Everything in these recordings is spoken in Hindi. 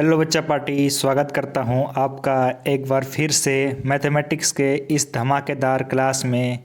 हेलो बच्चा पार्टी, स्वागत करता हूं आपका एक बार फिर से मैथमेटिक्स के इस धमाकेदार क्लास में,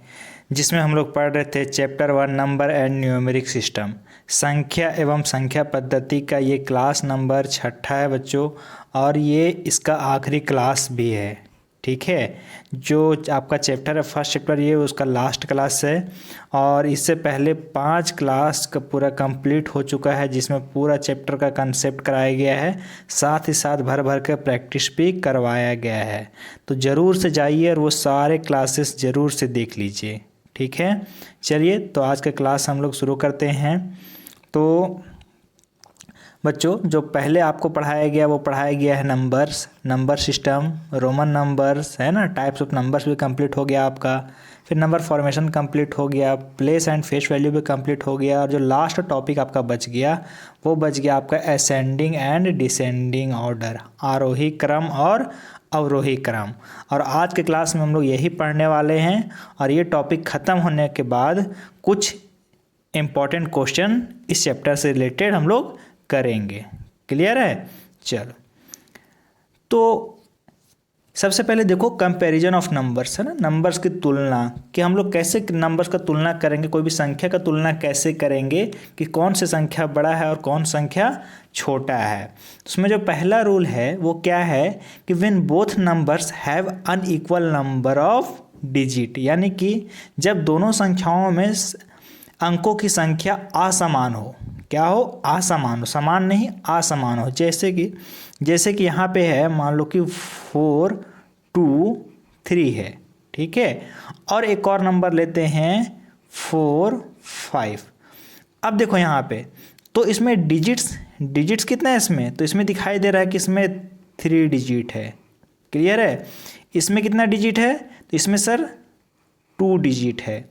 जिसमें हम लोग पढ़ रहे थे chapter 1 number and numeric system. संख्या एवं संख्या पद्धति का ये क्लास नंबर 6 है बच्चों, और ये इसका आखिरी क्लास भी है। ठीक है, जो आपका चैप्टर है फर्स्ट चैप्टर, ये उसका लास्ट क्लास है। और इससे पहले 5 क्लास का पूरा कंप्लीट हो चुका है, जिसमें पूरा चैप्टर का कंसेप्ट कराया गया है, साथ ही साथ भर भर के प्रैक्टिस भी करवाया गया है। तो ज़रूर से जाइए और वो सारे क्लासेस ज़रूर से देख लीजिए। ठीक है, चलिए तो आज का क्लास हम लोग शुरू करते हैं। तो बच्चों, जो पहले आपको पढ़ाया गया वो पढ़ाया गया है numbers, number system, Roman numbers है ना, टाइप्स ऑफ नंबर्स भी कंप्लीट हो गया आपका। फिर नंबर फॉर्मेशन कंप्लीट हो गया, प्लेस एंड फेस वैल्यू भी कंप्लीट हो गया। और जो लास्ट टॉपिक आपका बच गया वो बच गया आपका असेंडिंग एंड डिसेंडिंग ऑर्डर, आरोही क्रम और अवरोही क्रम। और आज के क्लास में हम लोग यही पढ़ने वाले हैं। और ये टॉपिक ख़त्म होने के बाद कुछ इम्पॉर्टेंट क्वेश्चन इस चैप्टर से रिलेटेड हम लोग करेंगे। क्लियर है? चलो, तो सबसे पहले देखो कंपैरिजन ऑफ नंबर्स है ना, नंबर्स की तुलना कि हम लोग कैसे नंबर्स का तुलना करेंगे, कोई भी संख्या का तुलना कैसे करेंगे कि कौन सी संख्या बड़ा है और कौन संख्या छोटा है। उसमें जो पहला रूल है वो क्या है कि when both numbers have unequal number of digit, यानी कि जब दोनों संख्याओं में अंकों की संख्या असमान हो। क्या हो? असमान हो, समान नहीं, असमान हो। जैसे कि यहाँ पे है, मान लो कि 4 2 3 है। ठीक है, और एक और नंबर लेते हैं 4 5। अब देखो यहाँ पे, तो इसमें डिजिट्स कितना है इसमें, तो इसमें दिखाई दे रहा है कि इसमें 3 डिजिट है। क्लियर है? इसमें कितना डिजिट है, तो इसमें सर 2 डिजिट है।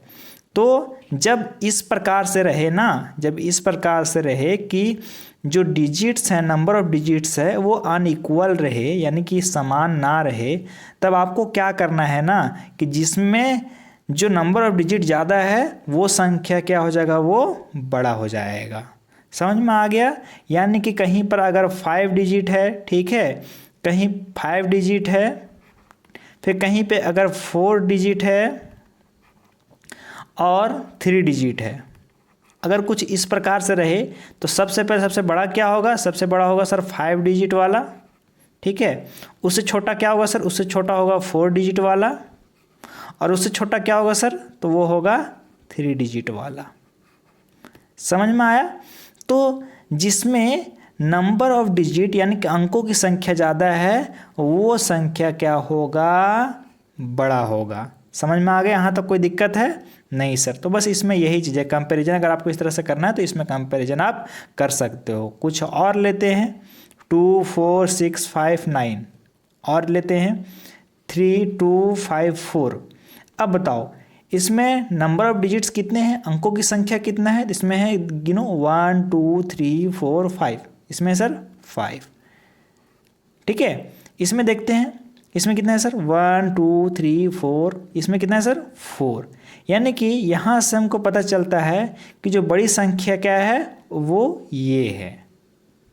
तो जब इस प्रकार से रहे ना, जब इस प्रकार से रहे कि जो डिजिट्स हैं, नंबर ऑफ डिजिट्स है, वो अनइक्वल रहे, यानी कि समान ना रहे, तब आपको क्या करना है ना कि जिसमें जो नंबर ऑफ डिजिट ज़्यादा है वो संख्या क्या हो जाएगा, वो बड़ा हो जाएगा। समझ में आ गया? यानी कि कहीं पर अगर 5 डिजिट है, ठीक है, कहीं 5 डिजिट है, फिर कहीं पे अगर 4 डिजिट है और 3 डिजिट है, अगर कुछ इस प्रकार से रहे तो सबसे पहले सबसे बड़ा क्या होगा, सबसे बड़ा होगा सर 5 डिजिट वाला। ठीक है, उससे छोटा क्या होगा सर, उससे छोटा होगा 4 डिजिट वाला, और उससे छोटा क्या होगा सर, तो वो होगा 3 डिजिट वाला। समझ में आया? तो जिसमें नंबर ऑफ डिजिट यानी कि अंकों की संख्या ज़्यादा है वो संख्या क्या होगा, बड़ा होगा। समझ में आ गया? यहाँ तक कोई दिक्कत है? नहीं सर। तो बस इसमें यही चीज़ है, कंपैरिजन अगर आपको इस तरह से करना है तो इसमें कंपैरिजन आप कर सकते हो। कुछ और लेते हैं, 2 4 6 5 9, और लेते हैं 3 2 5 4। अब बताओ इसमें नंबर ऑफ डिजिट्स कितने हैं, अंकों की संख्या कितना है, इसमें है गिनो 1 2 3 4 5, इसमें है सर 5। ठीक है, इसमें देखते हैं इसमें कितना है सर, 1 2 3 4, इसमें कितना है सर 4। यानी कि यहाँ से हमको पता चलता है कि जो बड़ी संख्या क्या है वो ये है।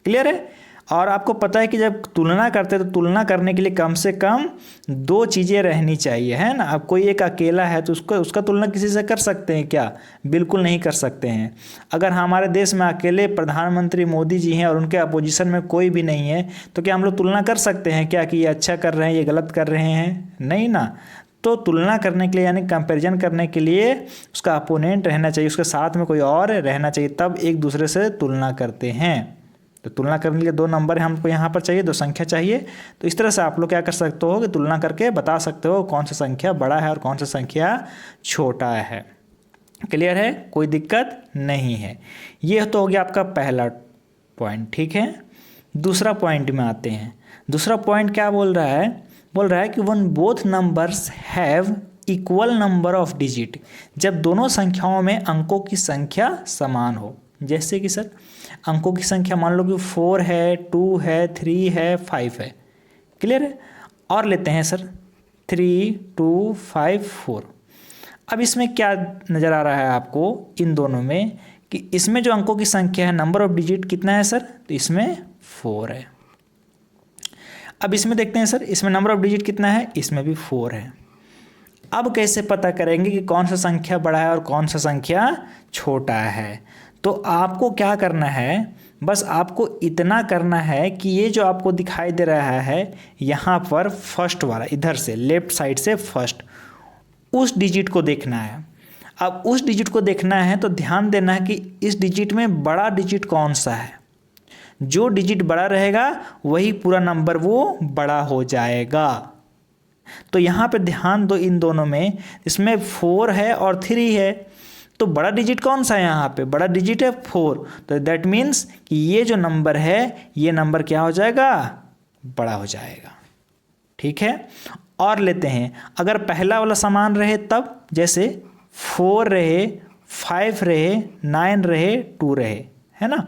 क्लियर है? और आपको पता है कि जब तुलना करते हैं तो तुलना करने के लिए कम से कम 2 चीज़ें रहनी चाहिए, है ना। अब कोई एक अकेला है तो उसका तुलना किसी से कर सकते हैं क्या? बिल्कुल नहीं कर सकते हैं। अगर हमारे देश में अकेले प्रधानमंत्री मोदी जी हैं और उनके अपोजिशन में कोई भी नहीं है तो क्या हम लोग तुलना कर सकते हैं क्या कि ये अच्छा कर रहे हैं, ये गलत कर रहे हैं? नहीं ना। तो तुलना करने के लिए यानी कंपैरिजन करने के लिए उसका अपोनेंट रहना चाहिए, उसके साथ में कोई और रहना चाहिए, तब एक दूसरे से तुलना करते हैं। तो तुलना करने के लिए 2 नंबर हमको यहाँ पर चाहिए, 2 संख्या चाहिए। तो इस तरह से आप लोग क्या कर सकते हो कि तुलना करके बता सकते हो कौन सा संख्या बड़ा है और कौन सा संख्या छोटा है। क्लियर है? कोई दिक्कत नहीं है। ये तो हो गया आपका पहला पॉइंट। ठीक है, दूसरा पॉइंट में आते हैं। दूसरा पॉइंट क्या बोल रहा है कि one both numbers have equal number of digit, जब दोनों संख्याओं में अंकों की संख्या समान हो। जैसे कि सर अंकों की संख्या मान लो कि 4 है, 2 है, 3 है, 5 है। क्लियर है? और लेते हैं सर 3 2 5 4। अब इसमें क्या नज़र आ रहा है आपको इन दोनों में कि इसमें जो अंकों की संख्या है, नंबर ऑफ डिजिट कितना है सर, तो इसमें 4 है। अब इसमें देखते हैं सर, इसमें नंबर ऑफ डिजिट कितना है, इसमें भी 4 है। अब कैसे पता करेंगे कि कौन सा संख्या बड़ा है और कौन सा संख्या छोटा है? तो आपको क्या करना है, बस आपको इतना करना है कि ये जो आपको दिखाई दे रहा है यहाँ पर फर्स्ट वाला, इधर से लेफ्ट साइड से फर्स्ट, उस डिजिट को देखना है। अब उस डिजिट को देखना है तो ध्यान देना है कि इस डिजिट में बड़ा डिजिट कौन सा है। जो डिजिट बड़ा रहेगा वही पूरा नंबर वो बड़ा हो जाएगा। तो यहाँ पे ध्यान दो इन दोनों में, इसमें 4 है और 3 है, तो बड़ा डिजिट कौन सा है, यहाँ पे बड़ा डिजिट है 4। तो दैट मीन्स कि ये जो नंबर है ये नंबर क्या हो जाएगा, बड़ा हो जाएगा। ठीक है, और लेते हैं, अगर पहला वाला समान रहे तब, जैसे 4 रहे, 5 रहे, 9 रहे, 2 रहे, है ना,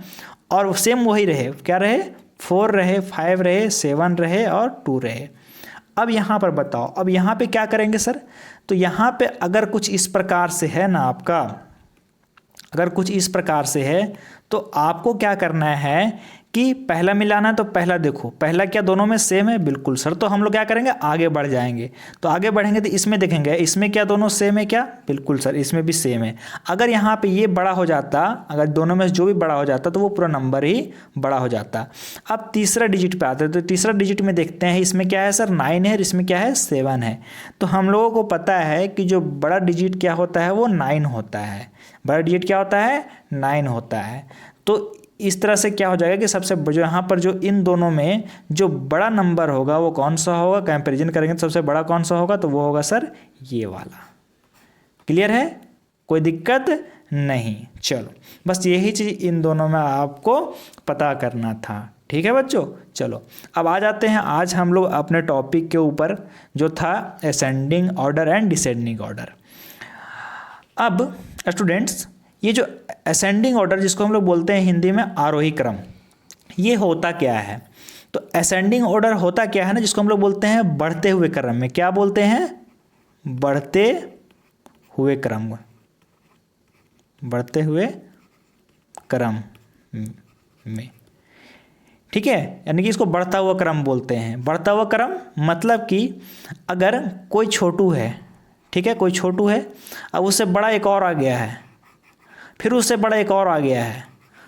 और सेम वही रहे, क्या रहे, 4 रहे, 5 रहे, 7 रहे और 2 रहे। अब यहाँ पर बताओ, अब यहाँ पे क्या करेंगे सर? तो यहाँ पे अगर कुछ इस प्रकार से है ना आपका, अगर कुछ इस प्रकार से है तो आपको क्या करना है कि पहला मिलाना है। तो पहला देखो, पहला क्या दोनों में सेम है, बिल्कुल सर। तो हम लोग क्या करेंगे, आगे बढ़ जाएंगे। तो आगे बढ़ेंगे तो इसमें देखेंगे, इसमें क्या दोनों सेम है क्या, बिल्कुल सर, इसमें भी सेम है। अगर यहाँ पे ये बड़ा हो जाता, अगर दोनों में जो भी बड़ा हो जाता तो वो पूरा नंबर ही बड़ा हो जाता। अब तीसरा डिजिट पे आते हैं, तो तीसरा डिजिट में देखते हैं, इसमें क्या है सर, 9 है और इसमें क्या है, 7 है। तो हम लोगों को पता है कि जो बड़ा डिजिट क्या होता है वो 9 होता है। बड़ा डिजिट क्या होता है, 9 होता है। तो इस तरह से क्या हो जाएगा कि सबसे जो यहाँ पर जो इन दोनों में जो बड़ा नंबर होगा वो कौन सा होगा, कंपैरिजन करेंगे तो सबसे बड़ा कौन सा होगा, तो वो होगा सर ये वाला। क्लियर है, कोई दिक्कत नहीं। चलो, बस यही चीज़ इन दोनों में आपको पता करना था। ठीक है बच्चों, चलो अब आ जाते हैं आज हम लोग अपने टॉपिक के ऊपर, जो था ascending order and descending order. अब स्टूडेंट्स, ये जो असेंडिंग ऑर्डर जिसको हम लोग बोलते हैं हिंदी में आरोही क्रम, ये होता क्या है? तो असेंडिंग ऑर्डर होता क्या है ना, जिसको हम लोग बोलते हैं बढ़ते हुए क्रम में, क्या बोलते हैं, बढ़ते हुए क्रम, बढ़ते हुए क्रम में। ठीक है, यानी कि इसको बढ़ता हुआ क्रम बोलते हैं। बढ़ता हुआ क्रम मतलब कि अगर कोई छोटू है, ठीक है, कोई छोटू है, अब उससे बड़ा एक और आ गया है, फिर उससे बड़ा एक और आ गया है,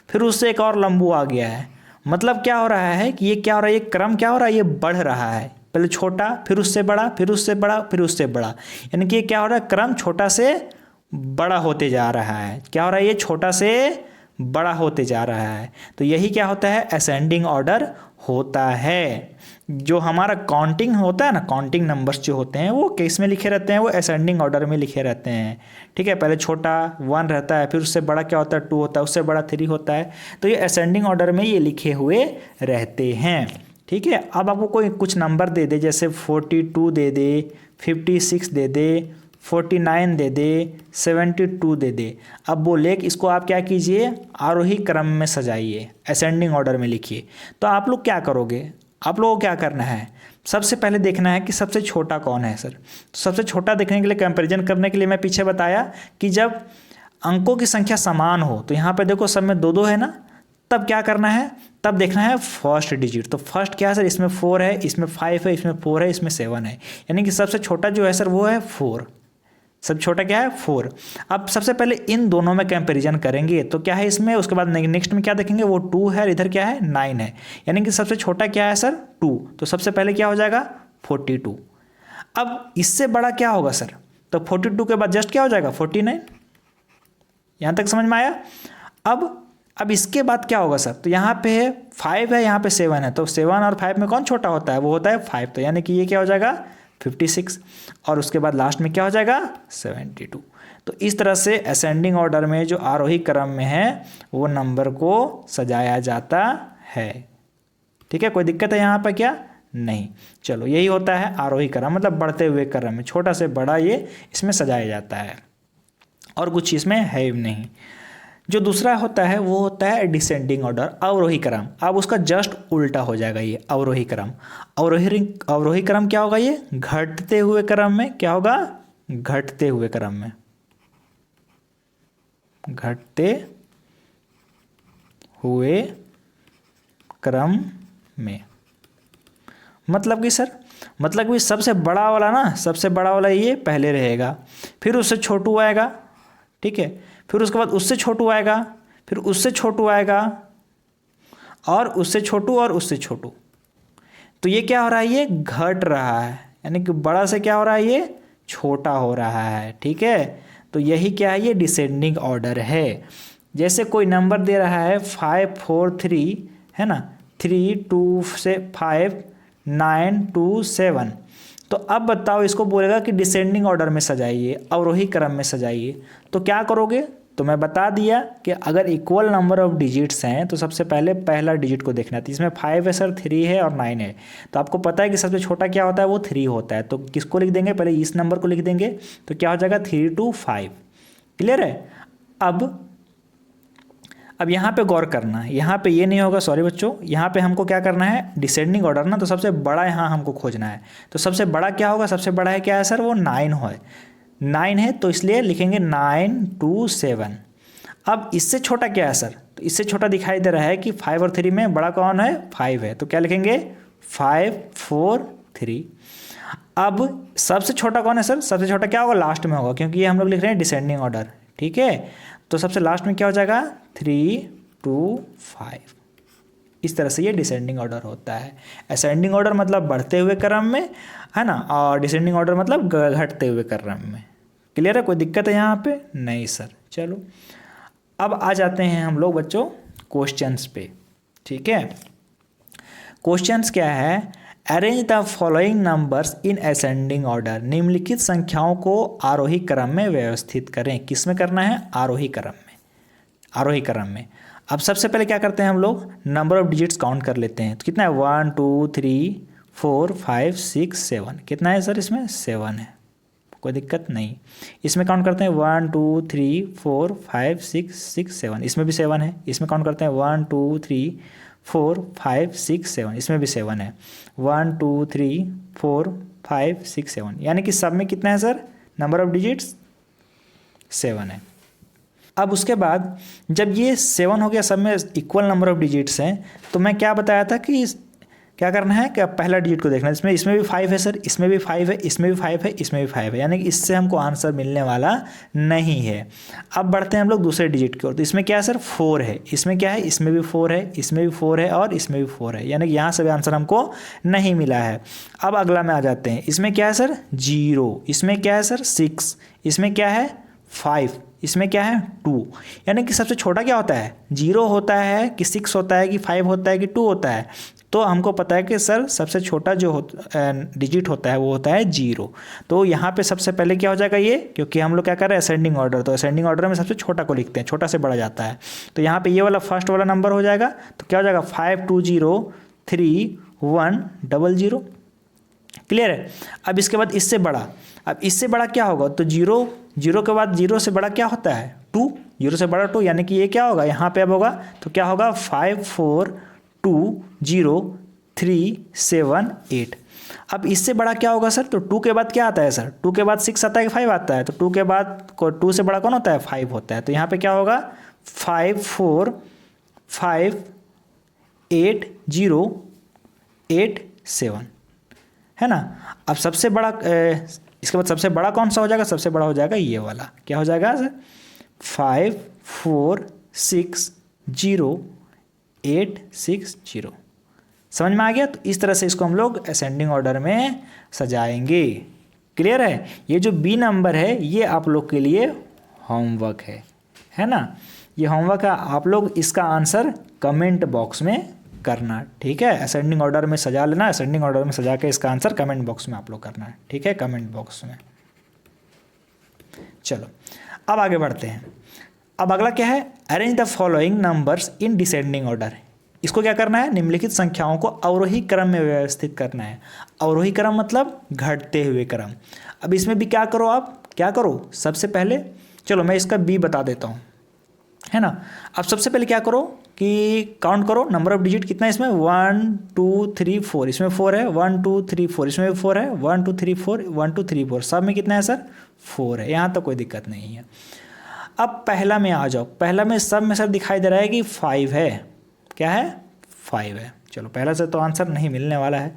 फिर उससे एक और लंबू आ गया है। मतलब क्या हो रहा है कि ये क्या हो रहा है, ये क्रम क्या हो रहा है, ये बढ़ रहा है। पहले छोटा, फिर उससे बड़ा, फिर उससे बड़ा, फिर उससे बड़ा, यानी कि ये क्या हो रहा है, क्रम छोटा से बड़ा होते जा रहा है। क्या हो रहा है, ये छोटा से बड़ा होते जा रहा है। तो यही क्या होता है, असेंडिंग ऑर्डर होता है। जो हमारा काउंटिंग होता है ना, काउंटिंग नंबर्स जो होते हैं वो किस में लिखे रहते हैं, वो असेंडिंग ऑर्डर में लिखे रहते हैं। ठीक है, पहले छोटा 1 रहता है, फिर उससे बड़ा क्या होता है 2 होता है, उससे बड़ा 3 होता है। तो ये असेंडिंग ऑर्डर में ये लिखे हुए रहते हैं। ठीक है, अब आपको कोई कुछ नंबर दे दे, जैसे 42 दे दे, 56 दे दे, 49 दे दे, 72 दे दे। अब बोले कि इसको आप क्या कीजिए, आरोही क्रम में सजाइए, असेंडिंग ऑर्डर में लिखिए। तो आप लोग क्या करोगे, आप लोगों को क्या करना है, सबसे पहले देखना है कि सबसे छोटा कौन है सर। तो सबसे छोटा देखने के लिए, कंपैरिजन करने के लिए मैं पीछे बताया कि जब अंकों की संख्या समान हो, तो यहाँ पे देखो सब में 2-2 है ना, तब क्या करना है, तब देखना है फर्स्ट डिजिट। तो फर्स्ट क्या है सर, इसमें 4 है, इसमें 5 है, इसमें 4 है, इसमें 7 है, यानी कि सबसे छोटा जो है सर वो है 4। सब छोटा क्या है, 4। अब सबसे पहले इन दोनों में कंपैरिजन करेंगे तो क्या है इसमें, उसके बाद नेक्स्ट में क्या देखेंगे, वो 2 है, इधर क्या है 9 है, यानी कि सबसे छोटा क्या है सर 2। तो सबसे पहले क्या हो जाएगा 42। अब इससे बड़ा क्या होगा सर, तो 42 के बाद जस्ट क्या हो जाएगा 49। यहाँ तक समझ में आया। अब इसके बाद क्या होगा सर, तो यहाँ पे है 5 है, यहाँ पे 7 है, तो 7 और 5 में कौन छोटा होता है, वो होता है 5। तो यानी कि ये क्या हो जाएगा 56, और उसके बाद लास्ट में क्या हो जाएगा 72। तो इस तरह से असेंडिंग ऑर्डर में जो आरोही क्रम में है वो नंबर को सजाया जाता है। ठीक है, कोई दिक्कत है यहाँ पर क्या, नहीं। चलो, यही होता है आरोही क्रम, मतलब बढ़ते हुए क्रम में छोटा से बड़ा ये इसमें सजाया जाता है, और कुछ इसमें है ही नहीं। जो दूसरा होता है वो होता है डिसेंडिंग ऑर्डर, अवरोही क्रम। अब उसका जस्ट उल्टा हो जाएगा ये अवरोही क्रम। अवरोही क्रम क्या होगा, ये घटते हुए क्रम में क्या होगा, घटते हुए क्रम में, घटते हुए क्रम में। मतलब कि सर, मतलब कि सबसे बड़ा वाला ना, सबसे बड़ा वाला ये पहले रहेगा, फिर उससे छोटू आएगा, ठीक है, फिर उसके बाद उससे छोटू आएगा, फिर उससे छोटू आएगा, और उससे छोटू और उससे छोटू। तो ये क्या हो रहा है, ये घट रहा है, यानी कि बड़ा से क्या हो रहा है, ये छोटा हो रहा है, ठीक है। तो यही क्या है, ये डिसेंडिंग ऑर्डर है। जैसे कोई नंबर दे रहा है 5 4 3, है ना, 3 2 से 5 9 2 7, तो अब बताओ इसको बोलेगा कि डिसेंडिंग ऑर्डर में सजाइए, अवरोही क्रम में सजाइए। तो क्या करोगे, तो मैं बता दिया कि अगर इक्वल नंबर ऑफ डिजिट्स हैं तो सबसे पहले पहला डिजिट को देखना है। तो इसमें 5 है सर, 3 है और 9 है, तो आपको पता है कि सबसे छोटा क्या होता है, वो 3 होता है। तो किसको लिख देंगे, पहले इस नंबर को लिख देंगे, तो क्या हो जाएगा 3 2 5। क्लियर है। अब यहाँ पे गौर करना है, यहाँ पे ये नहीं होगा, सॉरी बच्चों, यहाँ पे हमको क्या करना है, डिसेंडिंग ऑर्डर ना, तो सबसे बड़ा यहाँ हमको खोजना है। तो सबसे बड़ा क्या होगा, सबसे बड़ा है क्या है सर, वो 9 है, 9 है, तो इसलिए लिखेंगे 9 2 7। अब इससे छोटा क्या है सर, तो इससे छोटा दिखाई दे रहा है कि 5 और 3 में बड़ा कौन है, 5 है, तो क्या लिखेंगे 5 4 3। अब सबसे छोटा कौन है सर, सबसे छोटा क्या होगा, लास्ट में होगा, क्योंकि ये हम लोग लिख रहे हैं डिसेंडिंग ऑर्डर, ठीक है। तो सबसे लास्ट में क्या हो जाएगा 3 2 5। इस तरह से ये डिसेंडिंग ऑर्डर होता है। असेंडिंग ऑर्डर मतलब बढ़ते हुए क्रम में, है ना, और डिसेंडिंग ऑर्डर मतलब घटते हुए क्रम में। क्लियर है, कोई दिक्कत है यहाँ पे, नहीं सर। चलो अब आ जाते हैं हम लोग बच्चों क्वेश्चंस पे, ठीक है। क्वेश्चंस क्या है, arrange the following numbers in ascending order, निम्नलिखित संख्याओं को आरोही क्रम में व्यवस्थित करें। किस में करना है, आरोही क्रम में, आरोही क्रम में। अब सबसे पहले क्या करते हैं हम लोग, नंबर ऑफ डिजिट्स काउंट कर लेते हैं। तो कितना है, 1 2 3 4 5 6 7, कितना है सर, इसमें 7 है, कोई दिक्कत नहीं। इसमें काउंट करते हैं 1 2 3 4 5 6 6 7, इसमें भी 7 है। इसमें काउंट करते हैं 1 2 3 4 5 6 7, इसमें भी 7 है। 1 2 3 4 5 6 7, यानी कि सब में कितना है सर, नंबर ऑफ डिजिट्स 7 है। अब उसके बाद जब ये 7 हो गया, सब में इक्वल नंबर ऑफ डिजिट्स हैं, तो मैं क्या बताया था कि क्या करना है, कि पहला डिजिट को देखना है। इसमें भी 5 है सर, इसमें भी 5 है, इसमें भी 5 है, इसमें भी 5 है, यानी कि इससे हमको आंसर मिलने वाला नहीं है। अब बढ़ते हैं हम लोग दूसरे डिजिट की ओर। तो इसमें क्या है सर, 4 है, इसमें क्या है, इसमें भी 4 है, इसमें भी 4 है, और इसमें भी 4 है, यानी कि यहाँ से भी आंसर हमको नहीं मिला है। अब अगला में आ जाते हैं। इसमें क्या है सर, 0, इसमें क्या है सर 6, इसमें क्या है 5, इसमें क्या है 2, यानी कि सबसे छोटा क्या होता है, 0 होता है कि 6 होता है कि 5 होता है कि 2 होता है। तो हमको पता है कि सर सबसे छोटा जो डिजिट होता है वो होता है 0। तो यहाँ पे सबसे पहले क्या हो जाएगा ये, क्योंकि हम लोग क्या कर रहे हैं असेंडिंग ऑर्डर, तो असेंडिंग ऑर्डर में सबसे छोटा को लिखते हैं, छोटा से बड़ा जाता है। तो यहाँ पे ये वाला फर्स्ट वाला नंबर हो जाएगा, तो क्या हो जाएगा 5 2 0 3 1 0 0। क्लियर है। अब इसके बाद इससे बड़ा, अब इससे बड़ा क्या होगा, तो 0 0 के बाद 0 से बड़ा क्या होता है 2, 0 से बड़ा 2, यानी कि ये क्या होगा यहाँ पे अब होगा, तो क्या होगा 5 4 2 0 3 7 8। अब इससे बड़ा क्या होगा सर, तो 2 के बाद क्या आता है सर, 2 के बाद 6 आता है कि 5 आता है, तो 2 के बाद 2 से बड़ा कौन होता है, 5 होता है। तो यहाँ पे क्या होगा 5 4 5 8 0 8 7, है ना। अब सबसे बड़ा इसके बाद सबसे बड़ा कौन सा हो जाएगा, सबसे बड़ा हो जाएगा ये वाला, क्या हो जाएगा सर 5 4 6 0 8 6 0। समझ में आ गया। तो इस तरह से इसको हम लोग असेंडिंग ऑर्डर में सजाएंगे। क्लियर है। ये जो बी नंबर है ये आप लोग के लिए होमवर्क है ना। ये होमवर्क है, आप लोग इसका आंसर कमेंट बॉक्स में करना, ठीक है। असेंडिंग ऑर्डर में सजा लेना, असेंडिंग ऑर्डर में सजा के इसका आंसर कमेंट बॉक्स में आप लोग करना है, ठीक है, कमेंट बॉक्स में। चलो अब आगे बढ़ते हैं। अब अगला क्या है, arrange the following numbers in descending order. इसको क्या करना है, निम्नलिखित संख्याओं को अवरोही क्रम में व्यवस्थित करना है। अवरोही क्रम मतलब घटते हुए क्रम। अब इसमें भी क्या करो, आप क्या करो, सबसे पहले चलो मैं इसका बी बता देता हूँ, है ना। अब सबसे पहले क्या करो कि काउंट करो नंबर ऑफ डिजिट कितना है इसमें, 1 2 3 4, इसमें 4 है, 1 2 3 4, इसमें भी 4 है, 1 2 3 4 1 2 3 4, सब में कितना है सर 4 है। यहाँ तो कोई दिक्कत नहीं है। अब पहला में आ जाओ, पहला में सब में सर दिखाई दे रहा है कि 5 है, क्या है 5 है। चलो पहला से तो आंसर नहीं मिलने वाला है।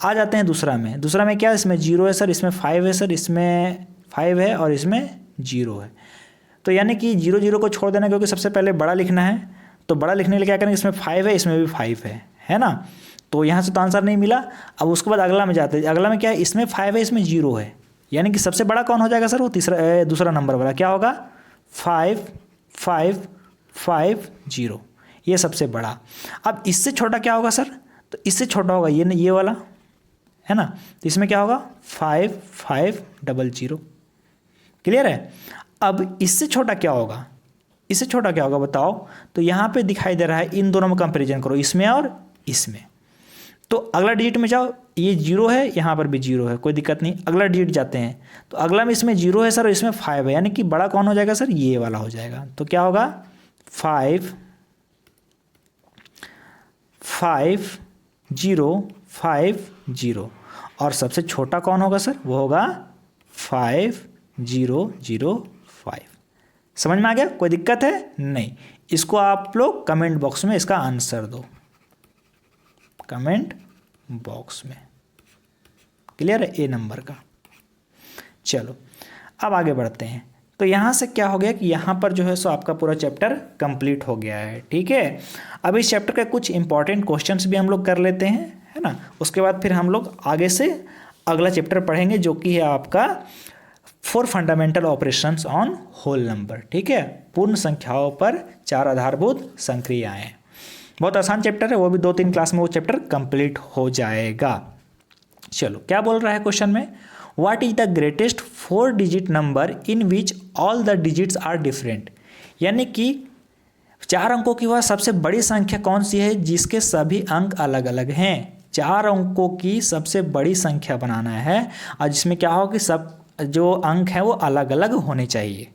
आ जाते हैं दूसरा में। दूसरा में क्या है, इसमें 0 है सर, इसमें 5 है सर, इसमें 5 है और इसमें 0 है। तो यानी कि 0 0 को छोड़ देना, क्योंकि सबसे पहले बड़ा लिखना है। तो बड़ा लिखने के लिए क्या करेंगे, इसमें 5 है, इसमें भी 5 है ना। तो यहाँ से तो आंसर नहीं मिला। अब उसके बाद अगला में जाते हैं। अगला में क्या है, इसमें 5 है, इसमें 0 है। यानी कि सबसे बड़ा कौन हो जाएगा सर, वो दूसरा नंबर वाला क्या होगा, 5 5 5 0, ये सबसे बड़ा। अब इससे छोटा क्या होगा सर, तो इससे छोटा होगा ये वाला, है ना। तो इसमें क्या होगा, 5 5 0 0। क्लियर है। अब इससे छोटा क्या होगा, इससे छोटा क्या होगा बताओ। तो यहाँ पे दिखाई दे रहा है, इन दोनों में कंपैरिजन करो, इसमें और इसमें। तो अगला डिजिट में जाओ, ये 0 है, यहाँ पर भी 0 है, कोई दिक्कत नहीं। अगला डिजिट जाते हैं, तो अगला में इसमें 0 है सर और इसमें 5 है, यानी कि बड़ा कौन हो जाएगा सर, ये वाला हो जाएगा। तो क्या होगा, 5 5 0 5 0। और सबसे छोटा कौन होगा सर, वो होगा 5 0 0 5। समझ में आ गया, कोई दिक्कत है नहीं। इसको आप लोग कमेंट बॉक्स में इसका आंसर दो, कमेंट बॉक्स में। क्लियर है ए नंबर का। चलो अब आगे बढ़ते हैं। तो यहाँ से क्या हो गया कि यहाँ पर जो है सो आपका पूरा चैप्टर कंप्लीट हो गया है। ठीक है, अब इस चैप्टर के कुछ इंपॉर्टेंट क्वेश्चंस भी हम लोग कर लेते हैं, है ना। उसके बाद फिर हम लोग आगे से अगला चैप्टर पढ़ेंगे, जो कि है आपका 4 fundamental operations on whole number. ठीक है, पूर्ण संख्याओं पर 4 आधारभूत संक्रियाएं। बहुत आसान चैप्टर है, वो भी 2-3 क्लास में वो चैप्टर कंप्लीट हो जाएगा। चलो क्या बोल रहा है क्वेश्चन में, what is the greatest 4 digit number in which all the digits are different. यानी कि 4 अंकों की वह सबसे बड़ी संख्या कौन सी है जिसके सभी अंक अलग अलग हैं। 4 अंकों की सबसे बड़ी संख्या बनाना है और जिसमें क्या हो कि सब जो अंक हैं वो अलग अलग होने चाहिए।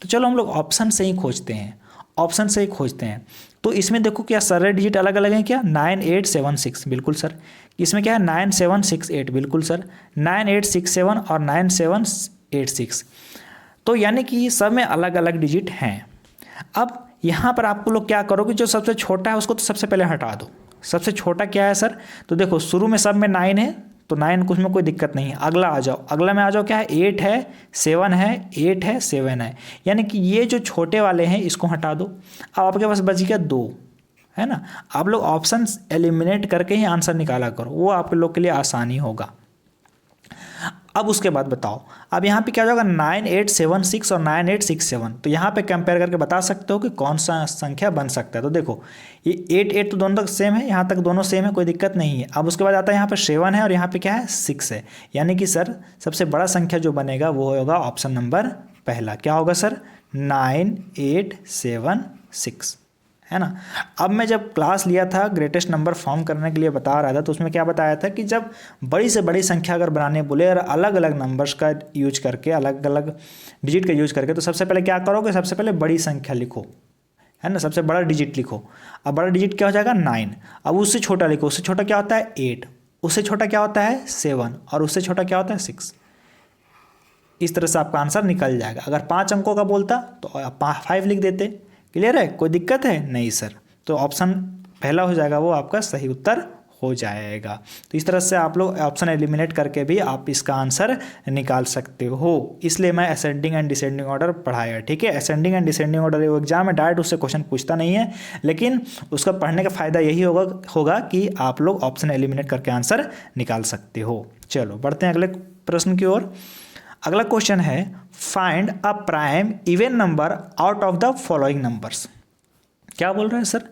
तो चलो हम लोग ऑप्शन से ही खोजते हैं, ऑप्शन से ही खोजते हैं। तो इसमें देखो क्या सारे डिजिट अलग अलग हैं क्या, 9 8 7 6 बिल्कुल सर। इसमें क्या है 9 7 6 8 बिल्कुल सर, 9 8 6 7 और 9 7 8 6। तो यानी कि सब में अलग अलग डिजिट हैं। अब यहाँ पर आपको लोग क्या करोगे, जो सबसे छोटा है उसको तो सबसे पहले हटा दो। सबसे छोटा क्या है सर, तो देखो शुरू में सब में 9 है, तो 9 कुछ में कोई दिक्कत नहीं है। अगला आ जाओ, अगला में आ जाओ, क्या है 8 है 7 है 8 है 7 है, यानी कि ये जो छोटे वाले हैं इसको हटा दो। अब आपके पास बच गया 2, है ना। आप लोग ऑप्शन एलिमिनेट करके ही आंसर निकाला करो, वो आप लोग के लिए आसानी होगा। अब उसके बाद बताओ, अब यहाँ पे क्या हो जाएगा 9 8 7 6 और 9 8 6 7। तो यहाँ पे कंपेयर करके बता सकते हो कि कौन सा संख्या बन सकता है। तो देखो ये 8 8 तो दोनों तक सेम है, यहाँ तक दोनों सेम है, कोई दिक्कत नहीं है। अब उसके बाद आता है यहाँ पे 7 है और यहाँ पे क्या है 6 है, यानी कि सर सबसे बड़ा संख्या जो बनेगा वो होगा ऑप्शन नंबर पहला। क्या होगा सर 9 8 7 6, है ना। अब मैं जब क्लास लिया था ग्रेटेस्ट नंबर फॉर्म करने के लिए बता रहा था, तो उसमें क्या बताया था कि जब बड़ी से बड़ी संख्या अगर बनाने बोले और अलग अलग नंबर्स का यूज करके, अलग अलग डिजिट का यूज करके, तो सबसे पहले क्या करोगे, सबसे पहले बड़ी संख्या लिखो, है ना, सबसे बड़ा डिजिट लिखो। अब बड़ा डिजिट क्या हो जाएगा 9। अब उससे छोटा लिखो, उससे छोटा क्या होता है 8, उससे छोटा क्या होता है 7 और उससे छोटा क्या होता है 6। इस तरह से आपका आंसर निकल जाएगा। अगर 5 अंकों का बोलता तो 5 लिख देते। क्लियर है, कोई दिक्कत है नहीं सर। तो ऑप्शन पहला हो जाएगा, वो आपका सही उत्तर हो जाएगा। तो इस तरह से आप लोग ऑप्शन एलिमिनेट करके भी आप इसका आंसर निकाल सकते हो। इसलिए मैं असेंडिंग एंड डिसेंडिंग ऑर्डर पढ़ाया। ठीक है, असेंडिंग एंड डिसेंडिंग ऑर्डर वो एग्जाम में डायरेक्ट उससे क्वेश्चन पूछता नहीं है, लेकिन उसका पढ़ने का फायदा यही होगा कि आप लोग ऑप्शन एलिमिनेट करके आंसर निकाल सकते हो। चलो बढ़ते हैं अगले प्रश्न की ओर। अगला क्वेश्चन है find a prime even number out of the following numbers. क्या बोल रहा है सर,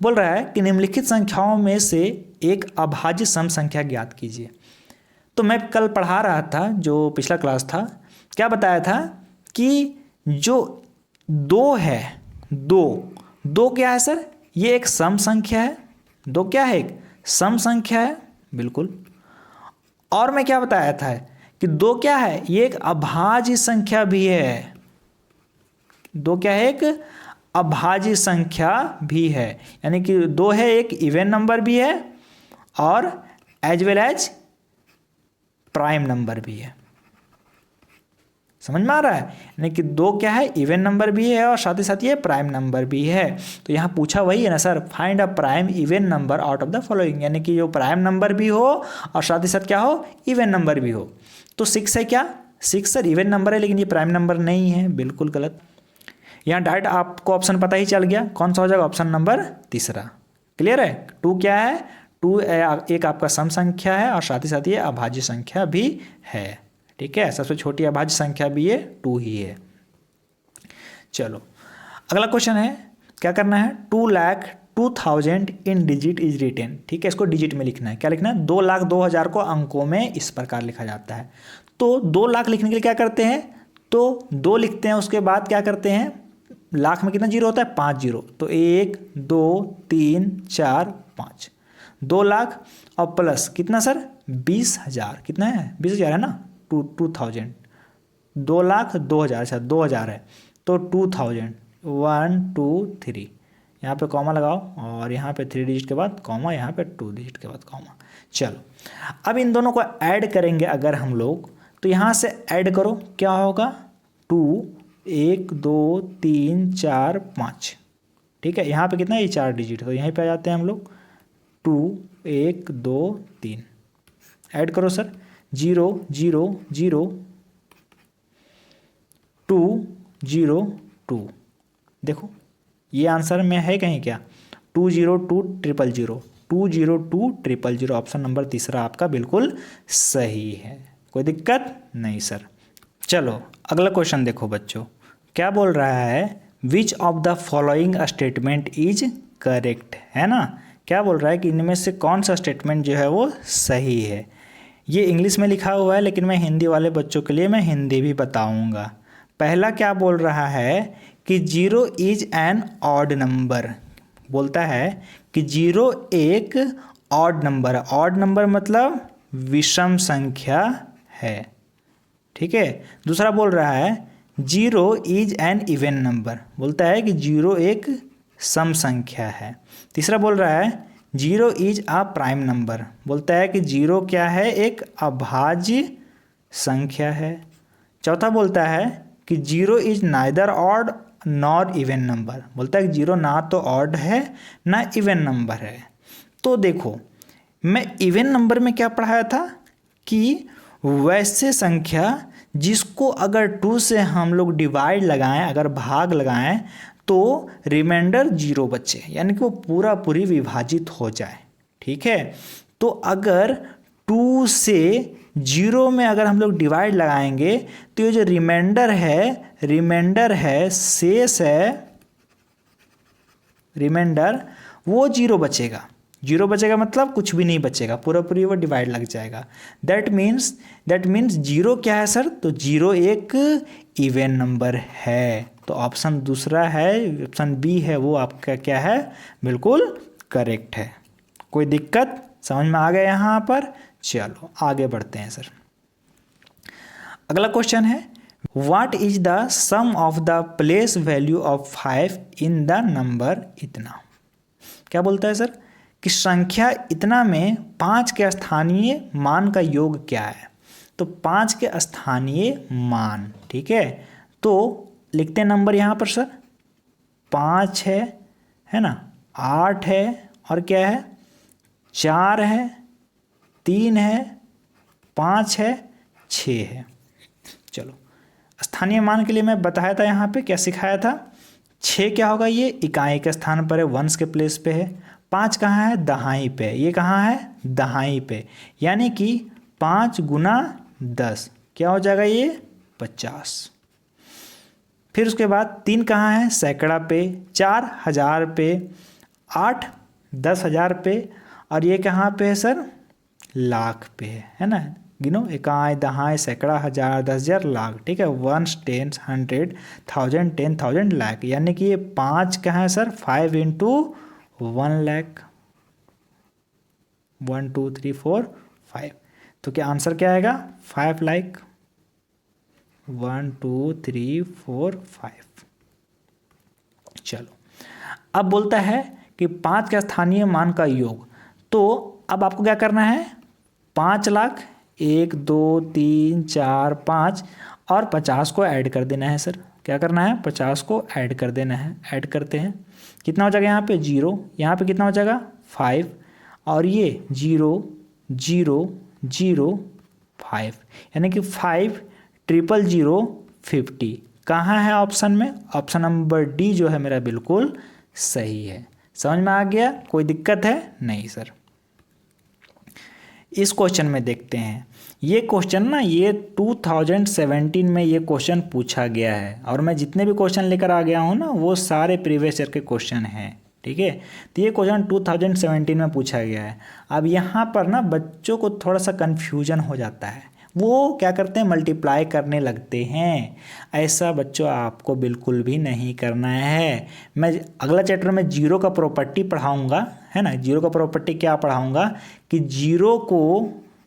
बोल रहा है कि निम्नलिखित संख्याओं में से एक अभाज्य सम संख्या ज्ञात कीजिए। तो मैं कल पढ़ा रहा था, जो पिछला क्लास था, क्या बताया था कि जो 2 है, 2 क्या है सर, ये एक सम संख्या है। 2 क्या है, एक सम संख्या है बिल्कुल। और मैं क्या बताया था कि 2 क्या है, ये एक अभाज्य संख्या भी है। 2 क्या है, एक अभाज्य संख्या भी है, यानी कि 2 है एक इवन नंबर भी है और as well as prime number भी है। समझ में आ रहा है? यानी कि 2 क्या है, इवन नंबर भी है और साथ ही साथ ये प्राइम नंबर भी है। तो यहाँ पूछा वही है ना sir, find a prime even number out of the following, यानी कि जो प्राइम नंबर भी हो और साथ ही साथ क्या हो, इवन नंबर भी हो। तो 6 है क्या, 6 सर इवन नंबर है लेकिन ये प्राइम नंबर नहीं है, बिल्कुल गलत। यहाँ डायरेक्ट आपको ऑप्शन पता ही चल गया, कौन सा हो जाएगा, ऑप्शन नंबर तीसरा। क्लियर है? 2 क्या है, 2 एक आपका सम संख्या है और साथ ही साथ ये अभाज्य संख्या भी है। ठीक है, सबसे छोटी अभाज्य संख्या भी ये 2 ही है। चलो अगला क्वेश्चन है, क्या करना है, 2,02,000 इन डिजिट इज रिटेन। ठीक है, इसको डिजिट में लिखना है। क्या लिखना है, 2,02,000 को अंकों में इस प्रकार लिखा जाता है। तो 2 लाख लिखने के लिए क्या करते हैं, तो 2 लिखते हैं, उसके बाद क्या करते हैं, लाख में कितना जीरो होता है, 5 जीरो। तो 1 2 3 4 5, 2 लाख और प्लस कितना सर, 20,000। कितना है, 20,000 है ना, 2,000, 2,02,000, अच्छा 2,000 है तो 2,000, 1 2 3, यहाँ पे कॉमा लगाओ और यहाँ पे 3 डिजिट के बाद कॉमा, यहाँ पे 2 डिजिट के बाद कॉमा। चलो अब इन दोनों को ऐड करेंगे अगर हम लोग, तो यहाँ से ऐड करो, क्या होगा, 2 1 2 3 4 5। ठीक है, यहाँ पे कितना है, ये 4 डिजिट, तो यहीं पे आ जाते हैं हम लोग, 2 1 2 3, ऐड करो सर, 0 0 0 2 0 2। देखो ये आंसर में है कहीं क्या, 202,000, 202,000, ऑप्शन नंबर तीसरा आपका बिल्कुल सही है, कोई दिक्कत नहीं सर। चलो अगला क्वेश्चन देखो बच्चों, क्या बोल रहा है, which of the following statement is correct, है ना। क्या बोल रहा है कि इनमें से कौन सा स्टेटमेंट जो है वो सही है। ये इंग्लिश में लिखा हुआ है लेकिन मैं हिंदी वाले बच्चों के लिए मैं हिंदी भी बताऊंगा। पहला क्या बोल रहा है कि 0 इज एन ऑड नंबर, बोलता है कि 0 एक ऑड नंबर है। ऑड नंबर मतलब विषम संख्या है। ठीक है, दूसरा बोल रहा है 0 इज एन इवन नंबर, बोलता है कि 0 एक सम संख्या है। तीसरा बोल रहा है 0 इज अ प्राइम नंबर, बोलता है कि 0 क्या है, एक अभाज्य संख्या है। चौथा बोलता है कि 0 is neither odd nor even number, बोलता है कि 0 ना तो ऑड है ना इवन नंबर है। तो देखो मैं इवन नंबर में क्या पढ़ाया था कि वैसे संख्या जिसको अगर 2 से हम लोग डिवाइड लगाएं, अगर भाग लगाएं तो रिमाइंडर 0 बचे, यानी कि वो पूरा पूरी विभाजित हो जाए। ठीक है, तो अगर 2 से 0 में अगर हम लोग डिवाइड लगाएंगे तो ये जो रिमाइंडर है शेष है, रिमाइंडर वो 0 बचेगा। 0 बचेगा मतलब कुछ भी नहीं बचेगा, पूरा पूरी वो डिवाइड लग जाएगा। दैट मीन्स 0 क्या है सर, तो 0 एक इवन नंबर है। तो ऑप्शन दूसरा है, ऑप्शन बी है, वो आपका क्या है, बिल्कुल करेक्ट है। कोई दिक्कत समझ में आ गया यहाँ पर। चलो आगे बढ़ते हैं सर। अगला क्वेश्चन है, what is the sum of the place value of 5 in the number इतना। क्या बोलता है सर कि संख्या इतना में 5 के स्थानीय मान का योग क्या है। तो 5 के स्थानीय मान, ठीक है, तो लिखते हैं नंबर यहाँ पर सर, 5 है ना, 8 है और क्या है, 4 है, 3 है, 5 है, 6 है। चलो स्थानीय मान के लिए मैं बताया था, यहाँ पे क्या सिखाया था, 6 क्या होगा, ये इकाई के स्थान पर है, वंश के प्लेस पे है। 5 कहाँ है, दहाई पे, ये कहाँ है, दहाई पे, यानी कि 5 गुना 10 क्या हो जाएगा, ये 50। फिर उसके बाद 3 कहाँ है, सैकड़ा पे, 4 हजार पे, 8 10,000 पे, और ये कहाँ पे है सर, लाख पे है ना। गिनो, इकाई, दहाई, सैकड़ा, हजार, 10,000, लाख। ठीक है, 1 10 100 1000 10,000 लाख, यानी कि ये 5 कहाँ है सर, 5 इंटू 1 लाख, 1 2 3 4 5। तो क्या आंसर क्या आएगा, 5 लाख, 1 2 3 4 5। चलो अब बोलता है कि 5 के स्थानीय मान का योग। तो अब आपको क्या करना है, 5 लाख 1 2 3 4 5 और 50 को ऐड कर देना है सर। क्या करना है? 50 को ऐड कर देना है। ऐड करते हैं, कितना हो जाएगा यहाँ पे 0, यहाँ पे कितना हो जाएगा 5, और ये 0 0 0 5, यानी कि 5 0 0 0 50 कहाँ है ऑप्शन में? ऑप्शन नंबर डी जो है मेरा बिल्कुल सही है। समझ में आ गया? कोई दिक्कत है? नहीं सर। इस क्वेश्चन में देखते हैं। ये क्वेश्चन ना ये 2017 में ये क्वेश्चन पूछा गया है, और मैं जितने भी क्वेश्चन लेकर आ गया हूँ ना वो सारे प्रीवियस ईयर के क्वेश्चन हैं। ठीक है, तो ये क्वेश्चन 2017 में पूछा गया है। अब यहाँ पर ना बच्चों को थोड़ा सा कन्फ्यूजन हो जाता है, वो क्या करते हैं मल्टीप्लाई करने लगते हैं। ऐसा बच्चों आपको बिल्कुल भी नहीं करना है। मैं अगला चैप्टर में जीरो का प्रॉपर्टी पढ़ाऊंगा, है ना। जीरो का प्रॉपर्टी क्या पढ़ाऊंगा कि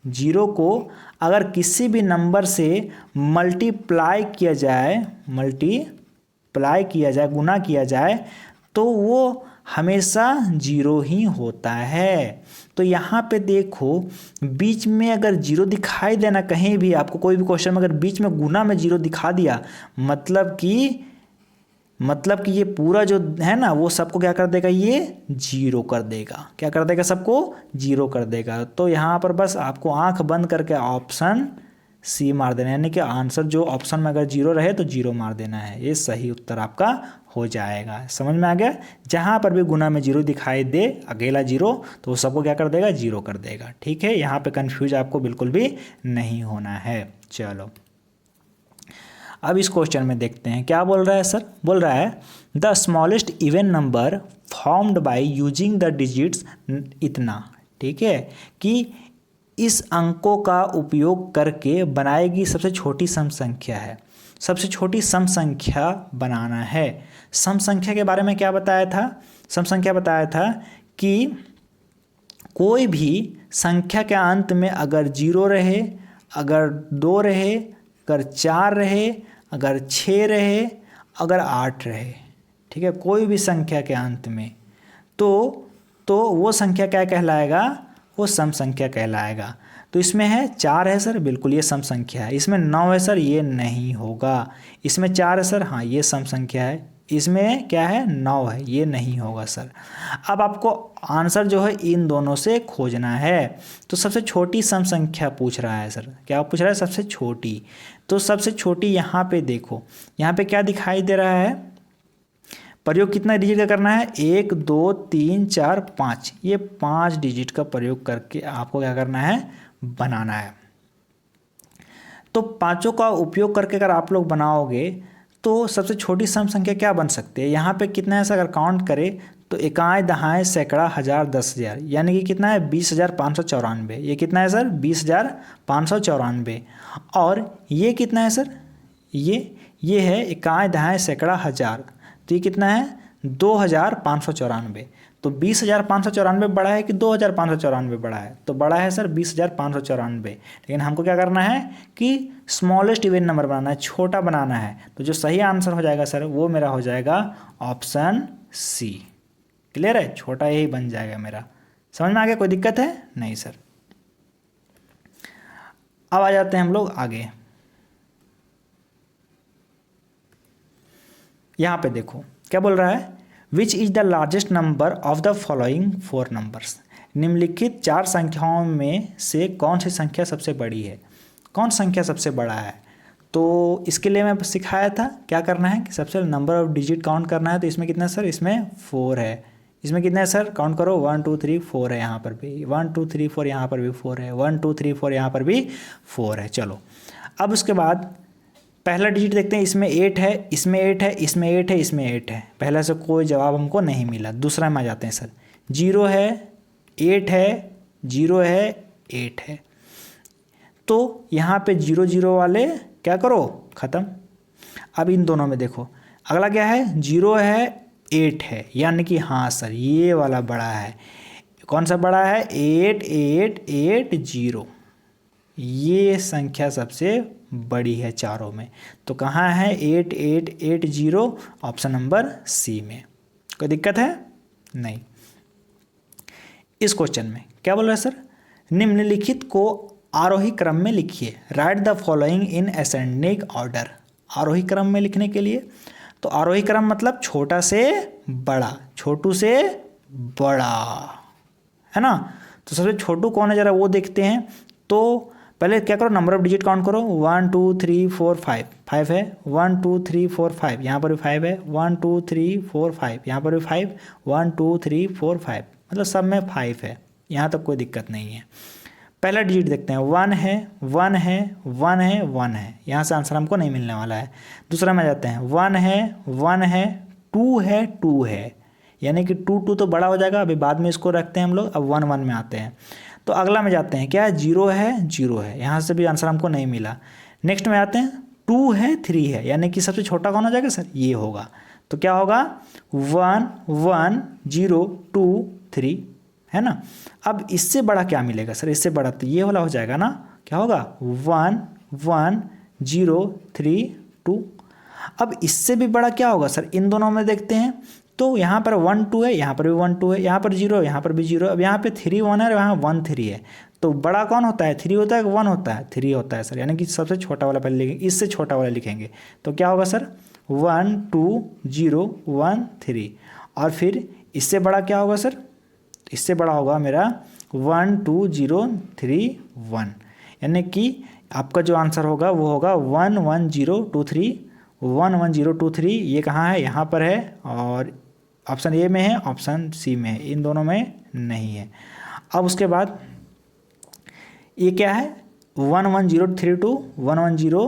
जीरो को अगर किसी भी नंबर से मल्टीप्लाई किया जाए, गुना किया जाए, तो वो हमेशा जीरो ही होता है। तो यहाँ पे देखो बीच में अगर जीरो दिखाई देना कहीं भी, आपको कोई भी क्वेश्चन में अगर बीच में गुना में जीरो दिखा दिया, मतलब कि ये पूरा जो है ना वो सबको क्या कर देगा, ये जीरो कर देगा। क्या कर देगा? सबको जीरो कर देगा। तो यहाँ पर बस आपको आंख बंद करके ऑप्शन सी मार देना है, यानी कि आंसर जो ऑप्शन में अगर जीरो रहे तो जीरो मार देना है। ये सही उत्तर आपका हो जाएगा। समझ में आ गया? जहाँ पर भी गुना में जीरो दिखाई दे, अकेला जीरो, तो वो सबको क्या कर देगा? जीरो कर देगा। ठीक है, यहाँ पे कंफ्यूज आपको बिल्कुल भी नहीं होना है। चलो अब इस क्वेश्चन में देखते हैं क्या बोल रहा है सर। बोल रहा है the smallest even number formed by using the digits इतना। ठीक है, कि इस अंकों का उपयोग करके बनाएगी सबसे छोटी सम संख्या है। सबसे छोटी सम संख्या बनाना है। सम संख्या के बारे में क्या बताया था? सम संख्या बताया था कि कोई भी संख्या के अंत में अगर 0 रहे, अगर 2 रहे, अगर 4 रहे, अगर 6 रहे, अगर 8 रहे, ठीक है, कोई भी संख्या के अंत में, तो वो संख्या क्या कहलाएगा? वो सम संख्या कहलाएगा। तो इसमें है 4 है सर, बिल्कुल ये सम संख्या है। इसमें 9 है सर, ये नहीं होगा। इसमें 4 है सर, हाँ ये सम संख्या है। इसमें क्या है? 9 है, ये नहीं होगा सर। अब आपको आंसर जो है इन दोनों से खोजना है। तो सबसे छोटी सम संख्या पूछ रहा है सर। क्या पूछ रहा है? सबसे छोटी। तो सबसे छोटी यहाँ पे देखो, यहाँ पे क्या दिखाई दे रहा है? प्रयोग कितना डिजिट का करना है? 1 2 3 4 5, ये 5 डिजिट का प्रयोग करके आपको क्या करना है? बनाना है। तो पांचों का उपयोग करके अगर आप लोग बनाओगे तो सबसे छोटी सम संख्या क्या बन सकती है? यहाँ पे कितना है सर? अगर काउंट करें तो इकाई, दहाई, सैकड़ा, हजार, 10,000, यानी कि कितना है? 20,594। ये कितना है सर? 20,594। और ये कितना है सर? ये है इकाई, दहाई, सैकड़ा, हजार, तो ये कितना है? 2,594। तो 20,594 बड़ा है कि 2,594 बड़ा है? तो बड़ा है सर 20,594। लेकिन हमको क्या करना है कि स्मॉलेस्ट इवन नंबर बनाना है, छोटा बनाना है। तो जो सही आंसर हो जाएगा सर वो मेरा हो जाएगा ऑप्शन सी। क्लियर है? छोटा यही बन जाएगा मेरा। समझ में आ गया? कोई दिक्कत है? नहीं सर। अब आ जाते हैं हम लोग आगे। यहाँ पे देखो क्या बोल रहा है? Which is the largest number of the following 4 numbers. निम्नलिखित 4 संख्याओं में से कौन सी संख्या सबसे बड़ी है? कौन संख्या सबसे बड़ा है? तो इसके लिए मैं सिखाया था क्या करना है कि सबसे नंबर ऑफ डिजिट काउंट करना है। तो इसमें कितना है सर? इसमें 4 है। इसमें कितना है सर? काउंट करो, 1 2 3 4 है, यहाँ पर भी 1 2 3 4, यहाँ पर भी 4 है, 1 2 3 4, यहाँ पर भी 4 है। चलो अब उसके बाद पहला डिजिट देखते हैं। इसमें 8 है, इसमें 8 है, इसमें 8 है, इसमें 8 है। पहले से कोई जवाब हमको नहीं मिला। दूसरा में आ जाते हैं सर। 0 है, 8 है, 0 है, 8 है। तो यहाँ पे 0 0 वाले क्या करो? ख़त्म। अब इन दोनों में देखो अगला क्या है? 0 है, 8 है, यानी कि हाँ सर ये वाला बड़ा है। कौन सा बड़ा है? 8 8 8 0, ये संख्या सबसे बड़ी है चारों में। तो कहाँ है? 8 8 8 0, ऑप्शन नंबर सी में। कोई दिक्कत है? नहीं। इस क्वेश्चन में क्या बोल रहा है सर? निम्नलिखित को आरोही क्रम में लिखिए। Write the following in ascending order. आरोही क्रम में लिखने के लिए तो आरोही क्रम मतलब छोटा से बड़ा, छोटू से बड़ा, है ना। तो सबसे छोटू कौन है जरा वो देखते हैं। तो पहले क्या करो, नंबर ऑफ डिजिट काउंट करो। 1 2 3 4 5, 5 है। 1 2 3 4 5, यहाँ पर भी 5 है। 1 2 3 4 5, यहाँ पर भी 5। 1 2 3 4 5, मतलब सब में 5 है, यहाँ तक कोई दिक्कत नहीं है। पहला डिजिट देखते हैं, 1 है 1 है 1 है 1 है, यहाँ से आंसर हमको नहीं मिलने वाला है। दूसरा में जाते हैं, 1 है 1 है 2 है 2 है, यानी कि 2 2 तो बड़ा हो जाएगा, अभी बाद में इसको रखते हैं हम लोग। अब 1 1 में आते हैं। तो अगला में जाते हैं, क्या है, 0 है 0 है, यहाँ से भी आंसर हमको नहीं मिला। नेक्स्ट में आते हैं, 2 है 3 है, यानी कि सबसे छोटा कौन हो जाएगा सर, ये होगा। तो क्या होगा, 1 1 0 2 3, है ना। अब इससे बड़ा क्या मिलेगा सर, इससे बड़ा तो ये वाला हो जाएगा ना, क्या होगा, 1 1 0 3 2। अब इससे भी बड़ा क्या होगा सर, इन दोनों में देखते हैं। तो यहाँ पर 1 2 है, यहाँ पर भी 1 2 है, यहाँ पर 0 है, यहाँ पर भी 0। अब यहाँ पे 3 1 है और यहाँ 1 3 है। तो बड़ा कौन होता है, 3 होता है कि 1 होता है, 3 होता है सर, यानी कि सबसे छोटा वाला पहले लिखेंगे, इससे छोटा वाला लिखेंगे। तो क्या होगा सर, 1 2 0 1 3। और फिर इससे बड़ा क्या होगा सर, इससे बड़ा होगा मेरा 1 2 0 3 1, यानी कि आपका जो आंसर होगा वो होगा 1 1 0 2 3, 1 1 0 2 3। ये कहाँ है, यहाँ पर है, और ऑप्शन ए में है, ऑप्शन सी में है, इन दोनों में नहीं है। अब उसके बाद ये क्या है, 1 1 0 3 2, 1 1 0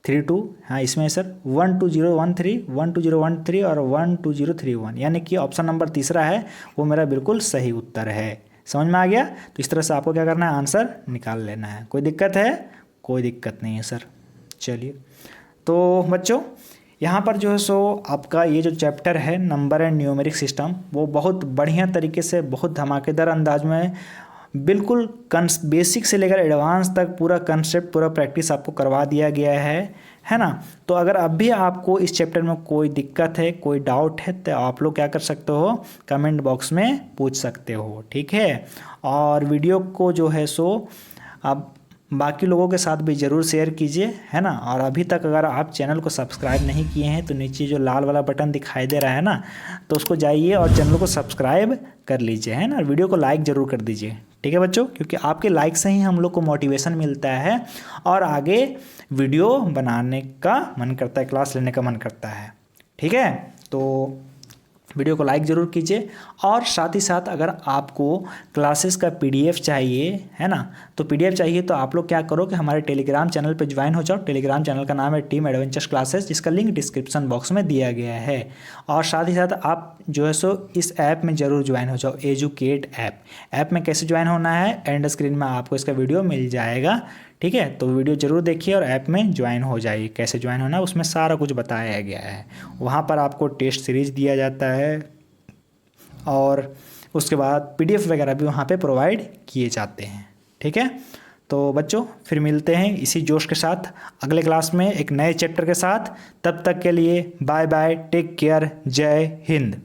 3 2, हाँ इसमें है सर 1 2 0 1 3, 1 2 0 1 3 और 1 2 0 3 1, यानी कि ऑप्शन नंबर तीसरा है वो मेरा बिल्कुल सही उत्तर है। समझ में आ गया। तो इस तरह से आपको क्या करना है, आंसर निकाल लेना है। कोई दिक्कत है, कोई दिक्कत नहीं है सर। चलिए, तो बच्चों यहाँ पर जो है सो आपका ये जो चैप्टर है नंबर एंड न्यूमेरिक सिस्टम, वो बहुत बढ़िया तरीके से, बहुत धमाकेदार अंदाज में, बिल्कुल बेसिक से लेकर एडवांस तक पूरा कंसेप्ट, पूरा प्रैक्टिस आपको करवा दिया गया है ना। तो अगर अब भी आपको इस चैप्टर में कोई दिक्कत है, कोई डाउट है, तो आप लोग क्या कर सकते हो, कमेंट बॉक्स में पूछ सकते हो, ठीक है। और वीडियो को जो है सो आप बाकी लोगों के साथ भी ज़रूर शेयर कीजिए, है ना। और अभी तक अगर आप चैनल को सब्सक्राइब नहीं किए हैं तो नीचे जो लाल वाला बटन दिखाई दे रहा है ना, तो उसको जाइए और चैनल को सब्सक्राइब कर लीजिए, है ना। वीडियो को लाइक ज़रूर कर दीजिए, ठीक है बच्चों, क्योंकि आपके लाइक से ही हम लोग को मोटिवेशन मिलता है और आगे वीडियो बनाने का मन करता है, क्लास लेने का मन करता है, ठीक है। तो वीडियो को लाइक ज़रूर कीजिए। और साथ ही साथ अगर आपको क्लासेस का पीडीएफ चाहिए, है ना, तो पीडीएफ चाहिए तो आप लोग क्या करो कि हमारे टेलीग्राम चैनल पे ज्वाइन हो जाओ। टेलीग्राम चैनल का नाम है टीम एडवेंचर्स क्लासेस, जिसका लिंक डिस्क्रिप्शन बॉक्स में दिया गया है। और साथ ही साथ आप जो है सो इस ऐप में ज़रूर ज्वाइन हो जाओ, एजुकेट ऐप में कैसे ज्वाइन होना है एंड स्क्रीन में आपको इसका वीडियो मिल जाएगा, ठीक है। तो वीडियो ज़रूर देखिए और ऐप में ज्वाइन हो जाइए। कैसे ज्वाइन होना है उसमें सारा कुछ बताया गया है। वहाँ पर आपको टेस्ट सीरीज़ दिया जाता है और उसके बाद पीडीएफ वगैरह भी वहाँ पे प्रोवाइड किए जाते हैं, ठीक है। तो बच्चों फिर मिलते हैं इसी जोश के साथ अगले क्लास में एक नए चैप्टर के साथ। तब तक के लिए बाय बाय, टेक केयर, जय हिंद।